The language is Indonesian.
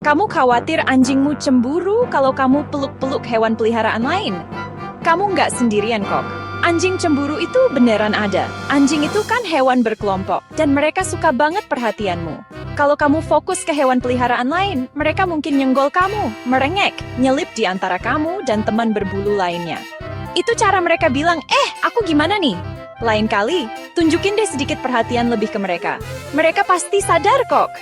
Kamu khawatir anjingmu cemburu kalau kamu peluk-peluk hewan peliharaan lain? Kamu nggak sendirian kok. Anjing cemburu itu beneran ada. Anjing itu kan hewan berkelompok, dan mereka suka banget perhatianmu. Kalau kamu fokus ke hewan peliharaan lain, mereka mungkin nyenggol kamu, merengek, nyelip di antara kamu dan teman berbulu lainnya. Itu cara mereka bilang, aku gimana nih? Lain kali, tunjukin deh sedikit perhatian lebih ke mereka. Mereka pasti sadar kok.